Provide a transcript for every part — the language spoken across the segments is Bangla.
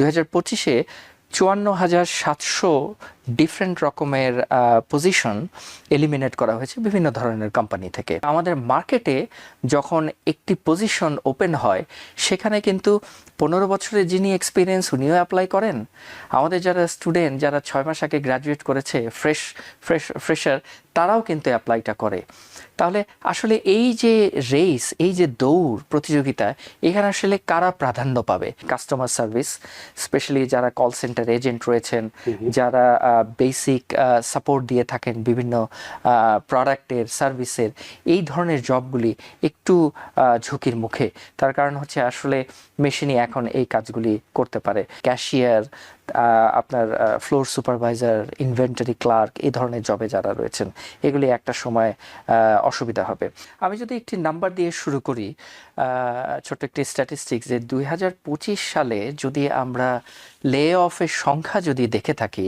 2025-এ 54,700 ডিফারেন্ট রকমের পজিশন এলিমিনেট করা হয়েছে বিভিন্ন ধরনের কোম্পানি থেকে। আমাদের মার্কেটে যখন একটি পজিশন ওপেন হয় সেখানে কিন্তু 15 বছরের যিনি এক্সপিরিয়েন্স উনিও অ্যাপ্লাই করেন। আমাদের যারা স্টুডেন্ট, যারা 6 মাস আগে গ্র্যাজুয়েট করেছে, ফ্রেশার, তারাও কিন্তু অ্যাপ্লাইটা করে। তাহলে আসলে এই যে রেস, এই যে দৌড় প্রতিযোগিতা, এখানে আসলে কারা প্রাধান্য পাবে? কাস্টমার সার্ভিস, স্পেশালি যারা কল সেন্টার এজেন্ট রয়েছেন, যারা বেসিক সাপোর্ট দিয়ে থাকেন বিভিন্ন প্রোডাক্টের, সার্ভিসের, এই ধরনের জবগুলি একটু ঝুঁকির মুখে। তার কারণ হচ্ছে আসলে মেশিনই এখন এই কাজগুলি করতে পারে। ক্যাশিয়ার, আপনার ফ্লোর সুপারভাইজার, ইনভেন্টরি ক্লার্ক, এই ধরনের জবে যারা রয়েছেন, এগুলি একটা সময় অসুবিধা হবে। আমি যদি একটি নাম্বার দিয়ে শুরু করি, ছোট্ট একটি স্ট্যাটিস্টিক্স, যে 2025 সালে যদি আমরা লে অফের সংখ্যা যদি দেখে থাকি,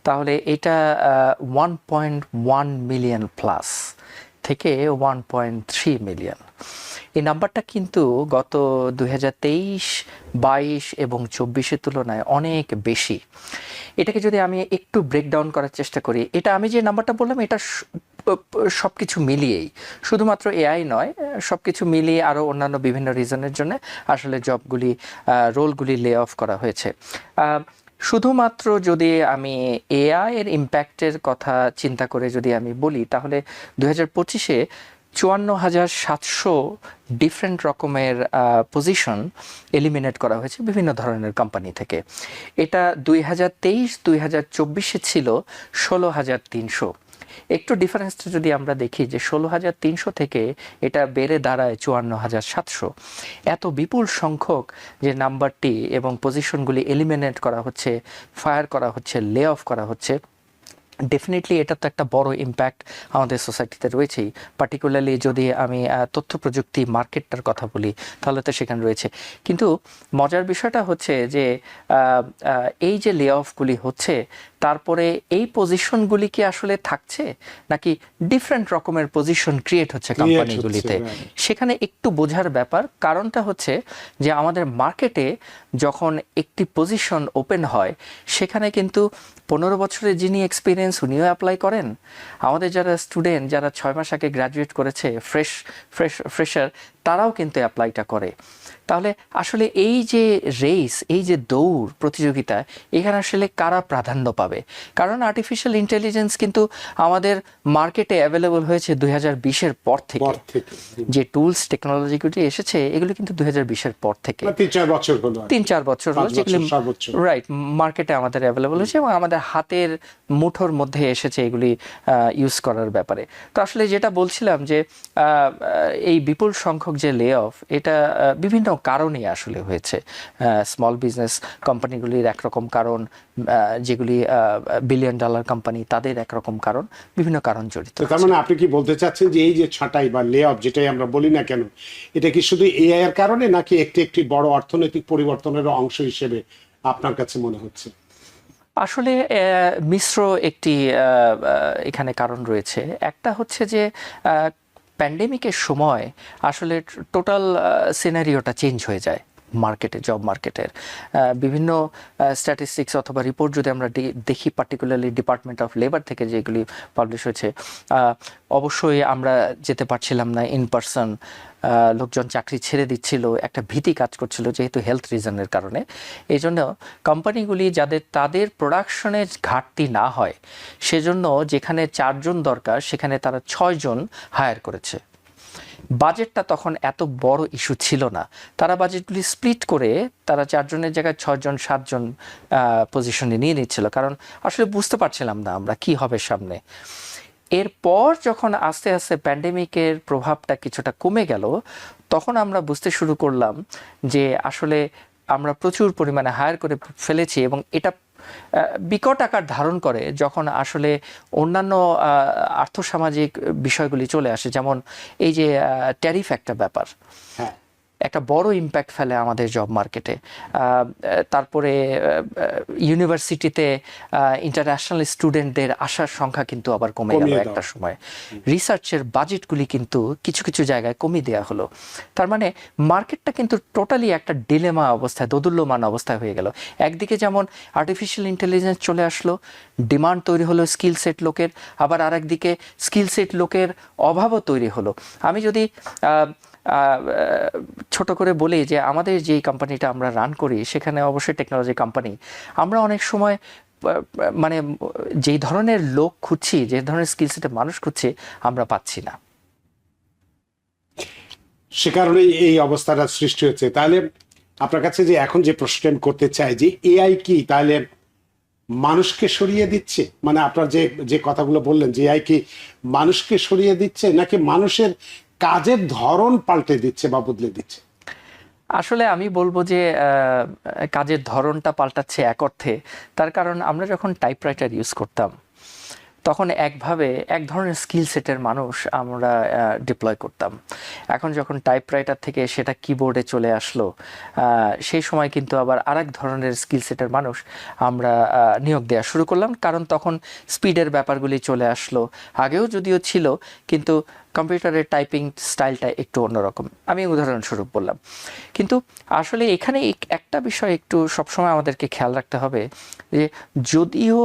তাহলে এটা 1.1 মিলিয়ন প্লাস থেকে 1.3 মিলিয়ন। এই নাম্বারটা কিন্তু গত 2023, 22 এবং 24-এর তুলনায় অনেক বেশি। এটাকে যদি আমি একটু ব্রেকডাউন করার চেষ্টা করি, এটা আমি যে নাম্বারটা বললাম, এটা সব কিছু মিলিয়েই, শুধুমাত্র এআই নয়, সব কিছু মিলিয়ে আরও অন্যান্য বিভিন্ন রিজনের জন্য আসলে জবগুলি, রোলগুলি লে অফ করা হয়েছে। শুধুমাত্র যদি আমি এআই এর ইম্প্যাক্টের কথা চিন্তা করে যদি আমি বলি, তাহলে 2025-এ 54,700 ডিফারেন্ট রকমের পজিশন এলিমিনেট করা হয়েছে বিভিন্ন ধরনের কোম্পানি থেকে। এটা 2023-2024-এ ছিল 16,300। একটু ডিফারেন্সটা যদি আমরা দেখি, যে 16,300 থেকে এটা বেড়ে দাঁড়ায় 54,700। এত বিপুল সংখ্যক যে নাম্বারটি এবং পজিশনগুলি এলিমিনেট করা হচ্ছে, ফায়ার করা হচ্ছে, লে অফ করা হচ্ছে, ডেফিনেটলি এটা তো একটা বড় ইম্প্যাক্ট আমাদের সোসাইটিতে রয়েছেই। পার্টিকুলারলি যদি আমি তথ্য প্রযুক্তি মার্কেটটার কথা বলি, তাহলে তো সেখানে রয়েছে। কিন্তু মজার বিষয়টা হচ্ছে যে এই যে লে অফগুলি হচ্ছে, তারপরে এই পজিশনগুলি কি আসলে থাকছে, নাকি ডিফারেন্ট রকমের পজিশন ক্রিয়েট হচ্ছে কোম্পানিগুলিতে, সেখানে একটু বোঝার ব্যাপার। কারণটা হচ্ছে যে আমাদের মার্কেটে যখন একটি পজিশন ওপেন হয় সেখানে কিন্তু 15 বছরের যিনি এক্সপিরিয়েন্স উনিও অ্যাপ্লাই করেন। আমাদের যারা স্টুডেন্ট, যারা 6 মাস আগে গ্র্যাজুয়েট করেছে, ফ্রেশার, তারাও কিন্তু অ্যাপ্লাইটা করে। তাহলে আসলে এই যে রেস, এই যে দৌড় প্রতিযোগিতা, এখানে আসলে কারা প্রাধান্য পাবে? কারণ আর্টিফিশিয়াল ইন্টেলিজেন্স কিন্তু আমাদের মার্কেটে অ্যাভেলেবল হয়েছে 2020-এর পর থেকে। যে টুলস, টেকনোলজিগুলি এসেছে, এগুলো কিন্তু 2020-এর পর থেকে 3-4 বছর হলো, যেগুলি রাইট মার্কেটে আমাদের অ্যাভেলেবল হয়েছে এবং আমাদের হাতের মুঠোর মধ্যে এসেছে এগুলি ইউজ করার ব্যাপারে। তো আসলে যেটা বলছিলাম, যে এই বিপুল সংখ্যক যে লে অফ, এটা বিভিন্ন কারণে আসলে হয়েছে। স্মল বিজনেস কোম্পানিগুলির একরকম কারণ, যেগুলি $1 বিলিয়ন কোম্পানি, তাদের একরকম কারণ, বিভিন্ন কারণ জড়িত। তার মানে আপনি কি বলতে চাচ্ছেন যে এই যে ছাঁটাই বা লে অফ, যেটাই আমরা বলি না কেন, এটা কি শুধু এআই এর কারণে, নাকি একটি বড় অর্থনৈতিক পরিবর্তনের অংশ হিসেবে আপনার কাছে মনে হচ্ছে? আসলে মিশ্র একটি এখানে কারণ রয়েছে। একটা হচ্ছে যে প্যান্ডেমিকের সময় আসলে টোটাল সিনারিওটা চেঞ্জ হয়ে যায় মার্কেটে, জব মার্কেটের। বিভিন্ন স্ট্যাটিস্টিক্স অথবা রিপোর্ট যদি আমরা দেখি, পার্টিকুলারলি ডিপার্টমেন্ট অফ লেবার থেকে যেগুলি পাবলিশ হয়েছে, অবশ্যই আমরা যেতে পারছিলাম না ইন পারসন, লোকজন চাকরি ছেড়ে দিচ্ছিল, একটা ভীতি কাজ করছিল যেহেতু হেলথ রিজনের কারণে। এই জন্য কোম্পানিগুলি তাদের প্রোডাকশনের ঘাটতি না হয় সেজন্য যেখানে 4 জন দরকার সেখানে তারা 6 জন হায়ার করেছে। বাজেটটা তখন এত বড় ইস্যু ছিল না, তারা বাজেটগুলি স্প্লিট করে তারা 4 জনের জায়গায় 6 জন 7 জন পজিশনে নিয়ে নিচ্ছিল, কারণ আসলে বুঝতে পারছিলাম না আমরা কি হবে সামনে। এরপর যখন আস্তে আস্তে প্যান্ডেমিকের প্রভাবটা কিছুটা কমে গেল, তখন আমরা বুঝতে শুরু করলাম যে আসলে আমরা প্রচুর পরিমাণে হায়ার করে ফেলেছি, এবং এটা বিকট আকার ধারণ করে যখন আসলে অন্যান্য আর্থসামাজিক বিষয়গুলি চলে আসে। যেমন এই যে ট্যারিফ একটা ব্যাপার, একটা বড় ইম্প্যাক্ট ফেলে আমাদের জব মার্কেটে। তারপরে ইউনিভার্সিটিতে ইন্টারন্যাশনাল স্টুডেন্টদের আসার সংখ্যা কিন্তু আবার কমে গেল একটা সময়। রিসার্চের বাজেটগুলি কিন্তু কিছু কিছু জায়গায় কমিয়ে দেওয়া হলো। তার মানে মার্কেটটা কিন্তু টোটালি একটা ডিলেমা অবস্থায়, দোদুল্যমান অবস্থায় হয়ে গেল। একদিকে যেমন আর্টিফিশিয়াল ইন্টেলিজেন্স চলে আসলো, ডিমান্ড তৈরি হলো স্কিল সেট লোকের, আবার আরেকদিকে স্কিল সেট লোকের অভাবও তৈরি হলো। আমি যদি ছোট করে বলি যে আমাদের যেই কোম্পানিটা আমরা রান করি সেখানে অবশ্যই টেকনোলজি কোম্পানি, আমরা অনেক সময় মানে যেই ধরনের লোক খুঁজছি, যে ধরনের স্কিল সেটের মানুষ খুঁজছি, আমরা পাচ্ছি না। সে কারণেই এই অবস্থাটা সৃষ্টি হচ্ছে। তাহলে আপনার কাছে যে এখন যে প্রশ্নটা আমি করতে চাই যে এআই কি তাহলে মানুষকে সরিয়ে দিচ্ছে, মানে আপনার যে যে কথাগুলো বললেন যে এআই কি মানুষকে সরিয়ে দিচ্ছে নাকি মানুষের কাজের ধরন পাল্টে দিচ্ছে বা বদলে দিচ্ছে? আসলে আমি বলবো যে কাজের ধরনটা পাল্টাচ্ছে এক অর্থে। তার কারণ আমরা যখন টাইপরাইটার ইউজ করতাম তখন এক ধরনের স্কিল সেটের মানুষ আমরা ডিপ্লয় করতাম। এখন যখন টাইপরাইটার থেকে সেটা কিবোর্ডে চলে আসলো, সেই সময় কিন্তু আবার আরেক ধরনের স্কিল সেটের মানুষ আমরা নিয়োগ দেওয়া শুরু করলাম, কারণ তখন স্পিডের ব্যাপারগুলি চলে আসলো। আগেও যদিও ছিল, কিন্তু কম্পিউটারের টাইপিং স্টাইলটা একটু অন্যরকম, আমি উদাহরণস্বরূপ বললাম। কিন্তু আসলে এখানে একটা বিষয় একটু সবসময় আমাদেরকে খেয়াল রাখতে হবে যে যদিও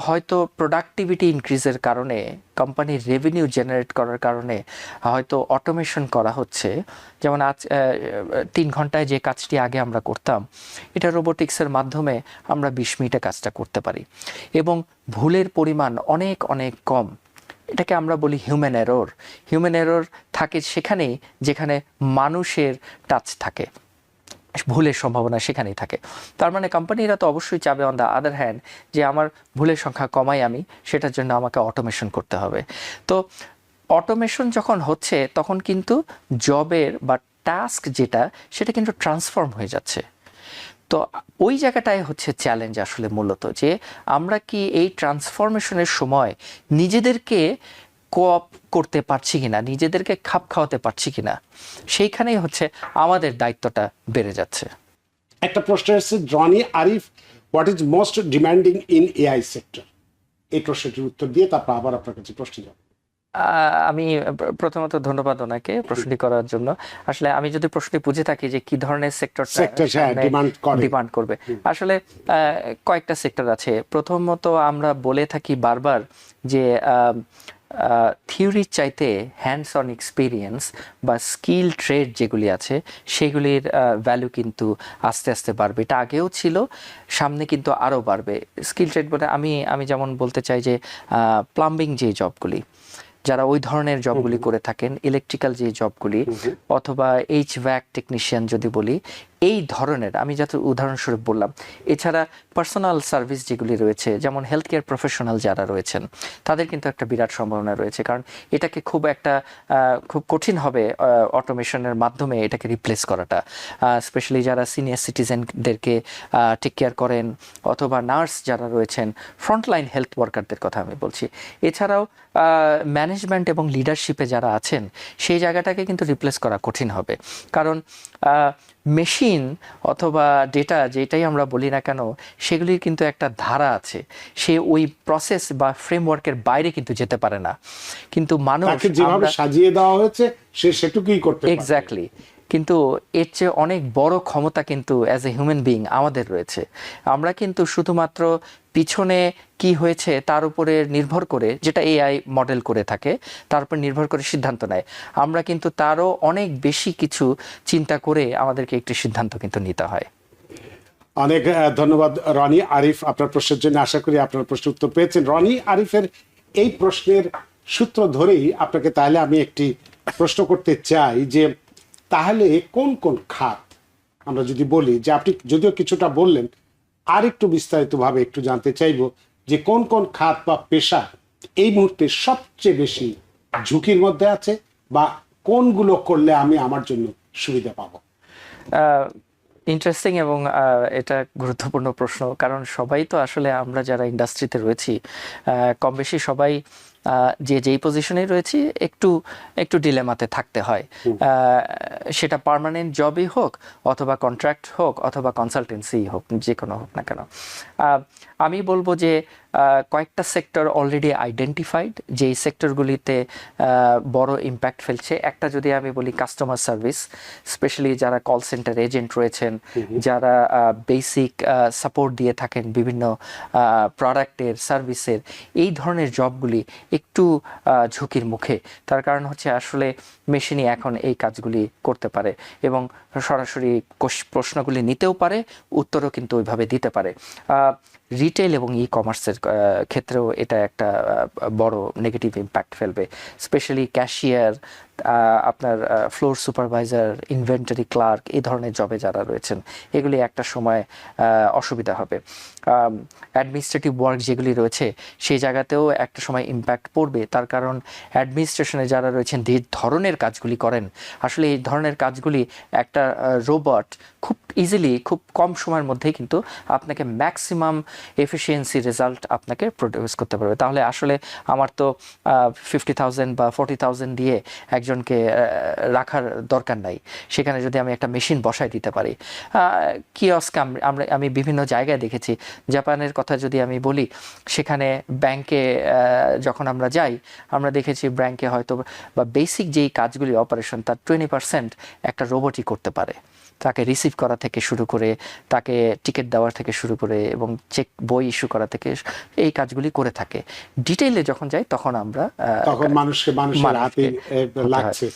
হয়তো প্রোডাক্টিভিটি ইনক্রিজের কারণে, কোম্পানির রেভিনিউ জেনারেট করার কারণে হয়তো অটোমেশন করা হচ্ছে, যেমন আজ 3 ঘন্টায় যে কাজটি আগে আমরা করতাম, এটা রোবোটিক্সের মাধ্যমে আমরা 20 মিনিটে কাজটা করতে পারি এবং ভুলের পরিমাণ অনেক অনেক কম। এটাকে আমরা বলি হিউম্যান এরর। হিউম্যান এরর থাকে সেখানেই যেখানে মানুষের টাচ থাকে, ভুলের সম্ভাবনা সেখানেই থাকে। তার মানে কোম্পানিরা তো অবশ্যই চাবে অন দ্য আদার হ্যান্ড যে আমার ভুলের সংখ্যা কমাই আমি, সেটার জন্য আমাকে অটোমেশন করতে হবে। তো অটোমেশন যখন হচ্ছে তখন কিন্তু জবের বা টাস্ক যেটা, সেটা কিন্তু ট্রান্সফর্ম হয়ে যাচ্ছে। তো ওই জায়গাটায় হচ্ছে চ্যালেঞ্জ আসলে মূলত, যে আমরা কি এই ট্রান্সফরমেশনের সময় নিজেদেরকে কোঅপ করতে পারছি কিনা, নিজেদেরকে খাপ খাওয়াতে পারছি কিনা, সেইখানেই হচ্ছে আমাদের দায়িত্বটা বেড়ে যাচ্ছে। একটা প্রশ্ন এসেছে, Roni Arif, what is most demanding in AI sector? এই প্রশ্নটির উত্তর দিয়ে তারপর আবার আপনার কাছে প্রশ্ন যাব। আমি প্রথমত ধন্যবাদ ওনাকে প্রশ্নটি করার জন্য। আসলে আমি যদি প্রশ্নটি বুঝে থাকি যে কি ধরনের সেক্টর ডিমান্ড করবে, আসলে কয়েকটা সেক্টর আছে। প্রথমত আমরা বলে থাকি বারবার যে থিওরির চাইতে হ্যান্ডস অন এক্সপিরিয়েন্স বা স্কিল ট্রেড যেগুলি আছে সেগুলির ভ্যালু কিন্তু আস্তে আস্তে বাড়বে। এটা আগেও ছিল, সামনে কিন্তু আরও বাড়বে। স্কিল ট্রেড বলে আমি যেমন বলতে চাই যে প্লাম্বিং যে জবগুলি, যারা ওই ধরনের জবগুলি করে থাকেন, ইলেকট্রিক্যাল যে জবগুলি, অথবা HVAC টেকনিশিয়ান যদি বলি, এই ধরনের, আমি যাতে উদাহরণস্বরূপ বললাম। এছাড়া পার্সোনাল সার্ভিস যেগুলি রয়েছে, যেমন হেলথ কেয়ার প্রফেশনাল যারা রয়েছেন, তাদের কিন্তু একটা বিরাট সম্ভাবনা রয়েছে, কারণ এটাকে খুব কঠিন হবে অটোমেশনের মাধ্যমে এটাকে রিপ্লেস করাটা। স্পেশালি যারা সিনিয়র সিটিজেনদেরকে টেক কেয়ার করেন, অথবা নার্স যারা রয়েছেন, ফ্রন্টলাইন হেলথ ওয়ার্কারদের কথা আমি বলছি। এছাড়াও ম্যানেজমেন্ট এবং লিডারশিপে যারা আছেন, সেই জায়গাটাকে কিন্তু রিপ্লেস করা কঠিন হবে, কারণ মেশিন অথবা ডেটা যেটাই আমরা বলি না কেন, সেগুলির কিন্তু একটা ধারা আছে, সে ওই প্রসেস বা ফ্রেমওয়ার্কের বাইরে কিন্তু যেতে পারে না। কিন্তু মানুষ যেভাবে সাজিয়ে দেওয়া হয়েছে সে সেটুকুই করতে পারে। এক্স্যাক্টলি। কিন্তু এর চেয়ে অনেক বড় ক্ষমতা কিন্তু অ্যাজ এ হিউম্যান বিইং আমাদের রয়েছে। আমরা কিন্তু শুধুমাত্র পিছনে কি হয়েছে তার উপরে নির্ভর করে, যেটা এআই মডেল করে থাকে, তার উপর নির্ভর করে সিদ্ধান্ত নেয়। আমরা কিন্তু তারও অনেক বেশি কিছু চিন্তা করে আমাদেরকে একটি সিদ্ধান্ত কিন্তু নিতে হয়। অনেক ধন্যবাদ রনি আরিফ আপনার প্রশ্নের জন্য। আশা করি আপনার প্রশ্নের উত্তর পেয়েছেন। রনি আরিফের এই প্রশ্নের সূত্র ধরেই আপনাকে তাহলে আমি একটি প্রশ্ন করতে চাই যে তাহলে কোন কোন খাত, আমরা যদি বলি যে আপনি যদিও কিছুটা বললেন, আর একটু বিস্তারিতভাবে একটু জানতে চাইব যে কোন কোন খাত বা পেশা এই মুহূর্তে সবচেয়ে বেশি ঝুঁকির মধ্যে আছে, বা কোনগুলো করলে আমি আমার জন্য সুবিধা পাবো? ইন্টারেস্টিং এবং এটা গুরুত্বপূর্ণ প্রশ্ন, কারণ সবাই তো আসলে আমরা যারা ইন্ডাস্ট্রিতে রয়েছি কম বেশি সবাই যে যেই পজিশনে রয়েছি একটু একটু ডিলেমাতে থাকতে হয়, সেটা পার্মানেন্ট জবই হোক অথবা কন্ট্রাক্ট হোক অথবা কনসালটেন্সি হোক, যে কোনো হোক না কেন। আমি বলবো যে কয়েকটা সেক্টর অলরেডি আইডেন্টিফাইড, যেই সেক্টরগুলিতে বড় ইম্প্যাক্ট ফেলছে। একটা যদি আমি বলি কাস্টমার সার্ভিস, স্পেশালি যারা কল সেন্টার এজেন্ট রয়েছেন, যারা বেসিক সাপোর্ট দিয়ে থাকেন বিভিন্ন প্রোডাক্টের সার্ভিসের, এই ধরনের জবগুলি একটু ঝুঁকির মুখে। তার কারণ হচ্ছে আসলে মেশিনই এখন এই কাজগুলি করতে পারে এবং সরাসরি প্রশ্নগুলি নিতেও পারে, উত্তরও কিন্তু ওইভাবে দিতে পারে। রিটেল এবং ই কমার্সের ক্ষেত্রেও এটা একটা বড় নেগেটিভ ইম্প্যাক্ট ফেলবে, স্পেশালি ক্যাশিয়ার, আপনার ফ্লোর সুপারভাইজার, ইনভেন্টরি ক্লার্ক, এই ধরনের জবে যারা রয়েছেন, এগুলি একটা সময় অসুবিধা হবে। অ্যাডমিনিস্ট্রেটিভ ওয়ার্ক যেগুলি রয়েছে সেই জায়গাতেও একটা সময় ইম্প্যাক্ট পড়বে। তার কারণ অ্যাডমিনিস্ট্রেশনে যারা রয়েছেন যে ধরনের কাজগুলি করেন, আসলে এই ধরনের কাজগুলি একটা রোবট খুব ইজিলি, খুব কম সময়ের মধ্যেই কিন্তু আপনাকে ম্যাক্সিমাম এফিসিয়েন্সি রেজাল্ট আপনাকে প্রডিউস করতে পারবে। তাহলে আসলে আমার তো 50,000 বা 40,000 দিয়ে একজনকে রাখার দরকার নাই, সেখানে যদি আমি একটা মেশিন বসাই দিতে পারি। কিয়স্ক আমি বিভিন্ন জায়গায় দেখেছি। জাপানের কথা যদি আমি বলি, সেখানে ব্যাংকে যখন আমরা যাই, আমরা দেখেছি ব্যাংকে হয়তো বা বেসিক যেই কাজগুলি অপারেশন, তার 20% একটা রোবটই করতে পারে। তাকে রিসিভ করা থেকে শুরু করে, তাকে টিকিট দেওয়ার থেকে শুরু করে এবং চেক বই ইস্যু করা থেকে এই কাজগুলি করে থাকে। ডিটেইলে যখন যাই তখন আমরা তখন মানুষের হাতে লাগছে।